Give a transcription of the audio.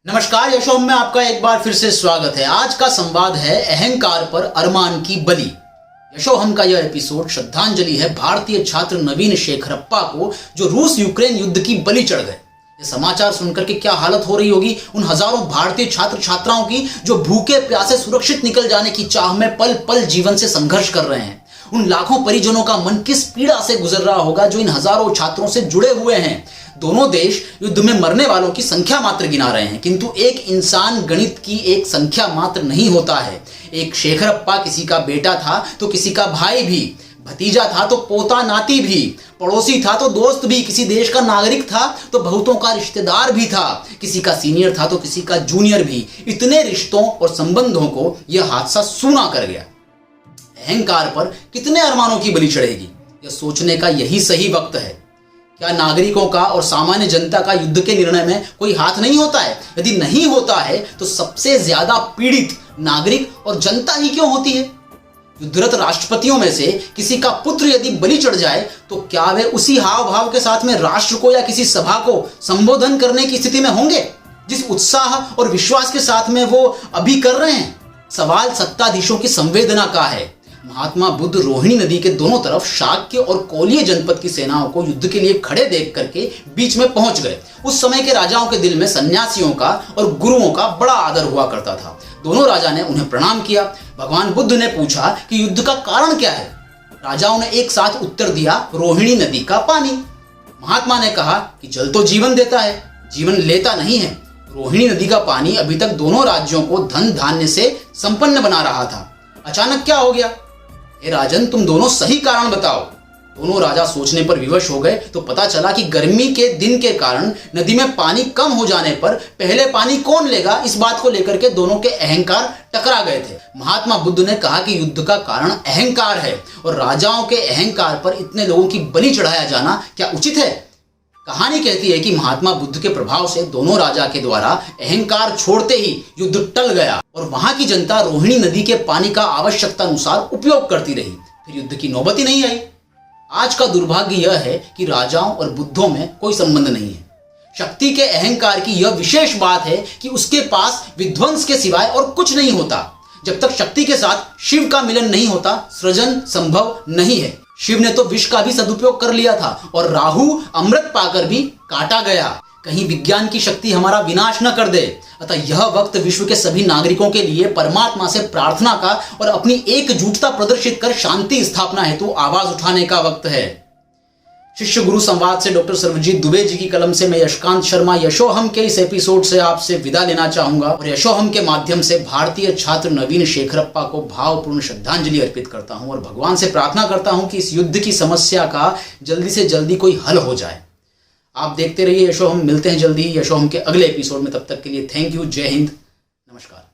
नमस्कार, यशोम में आपका एक बार फिर से स्वागत है। आज का संवाद है अहंकार पर अरमान की बलि। यशोहम का यह एपिसोड श्रद्धांजलि है भारतीय छात्र नवीन शेखरप्पा को, जो रूस यूक्रेन युद्ध की बलि चढ़ गए। ये समाचार सुनकर के क्या हालत हो रही होगी उन हजारों भारतीय छात्र छात्राओं की, जो भूखे प्यासे सुरक्षित निकल जाने की चाह में पल पल जीवन से संघर्ष कर रहे हैं। उन लाखों परिजनों का मन किस पीड़ा से गुजर रहा होगा जो इन हजारों छात्रों से जुड़े हुए हैं। दोनों देश युद्ध में मरने वालों की संख्या मात्र गिना रहे हैं, किंतु एक इंसान गणित की एक संख्या मात्र नहीं होता है। एक शेखरप्पा किसी का बेटा था तो किसी का भाई भी, भतीजा था तो पोता नाती भी, पड़ोसी था तो दोस्त भी, किसी देश का नागरिक था तो बहुतों का रिश्तेदार भी था, किसी का सीनियर था तो किसी का जूनियर भी। इतने रिश्तों और संबंधों को यह हादसा सूना कर गया। अहंकार पर कितने अरमानों की बलि चढ़ेगी, यह सोचने का यही सही वक्त है। क्या नागरिकों का और सामान्य जनता का युद्ध के निर्णय में कोई हाथ नहीं होता है? यदि नहीं होता है तो सबसे ज्यादा पीड़ित नागरिक और जनता ही क्यों होती है? युद्धरत राष्ट्रपतियों में से किसी का पुत्र यदि बलि चढ़ जाए तो क्या वे उसी हाव भाव के साथ में राष्ट्र को या किसी सभा को संबोधन करने की स्थिति में होंगे जिस उत्साह और विश्वास के साथ में वो अभी कर रहे हैं? सवाल सत्ताधीशों की संवेदना का है। महात्मा बुद्ध रोहिणी नदी के दोनों तरफ शाक्य और कोलीय जनपद की सेनाओं को युद्ध के लिए खड़े देख करके बीच में पहुंच गए। उस समय के राजाओं के दिल में सन्यासियों का और गुरुओं का बड़ा आदर हुआ करता था। दोनों राजा ने उन्हें प्रणाम किया। भगवान बुद्ध ने पूछा कि युद्ध का कारण क्या है? राजाओं ने एक साथ उत्तर दिया, रोहिणी नदी का पानी। महात्मा ने कहा कि जल तो जीवन देता है, जीवन लेता नहीं है। रोहिणी नदी का पानी अभी तक दोनों राज्यों को धन धान्य से संपन्न बना रहा था, अचानक क्या हो गया? हे राजन, तुम दोनों सही कारण बताओ। दोनों राजा सोचने पर विवश हो गए तो पता चला कि गर्मी के दिन के कारण नदी में पानी कम हो जाने पर पहले पानी कौन लेगा, इस बात को लेकर के दोनों के अहंकार टकरा गए थे। महात्मा बुद्ध ने कहा कि युद्ध का कारण अहंकार है और राजाओं के अहंकार पर इतने लोगों की बलि चढ़ाया जाना क्या उचित है? कहानी कहती है कि महात्मा बुद्ध के प्रभाव से दोनों राजा के द्वारा अहंकार छोड़ते ही युद्ध टल गया और वहां की जनता रोहिणी नदी के पानी का आवश्यकता अनुसार उपयोग करती रही। फिर युद्ध की नौबत ही नहीं आई। आज का दुर्भाग्य यह है कि राजाओं और बुद्धों में कोई संबंध नहीं है। शक्ति के अहंकार की यह विशेष बात है कि उसके पास विध्वंस के सिवाय और कुछ नहीं होता। जब तक शक्ति के साथ शिव का मिलन नहीं होता, सृजन संभव नहीं है। शिव ने तो विष का भी सदुपयोग कर लिया था और राहु अमृत पाकर भी काटा गया। कहीं विज्ञान की शक्ति हमारा विनाश न कर दे। अतः यह वक्त विश्व के सभी नागरिकों के लिए परमात्मा से प्रार्थना का और अपनी एकजुटता प्रदर्शित कर शांति स्थापना हेतु आवाज उठाने का वक्त है। शिष्य गुरु संवाद से डॉक्टर सर्वजीत दुबे जी की कलम से मैं यशकांत शर्मा यशोहम के इस एपिसोड से आपसे विदा लेना चाहूंगा और यशोहम के माध्यम से भारतीय छात्र नवीन शेखरप्पा को भावपूर्ण श्रद्धांजलि अर्पित करता हूं और भगवान से प्रार्थना करता हूं कि इस युद्ध की समस्या का जल्दी से जल्दी कोई हल हो जाए। आप देखते रहिए यशोहम। मिलते हैं जल्दी ही यशोहम के अगले एपिसोड में। तब तक के लिए थैंक यू। जय हिंद, नमस्कार।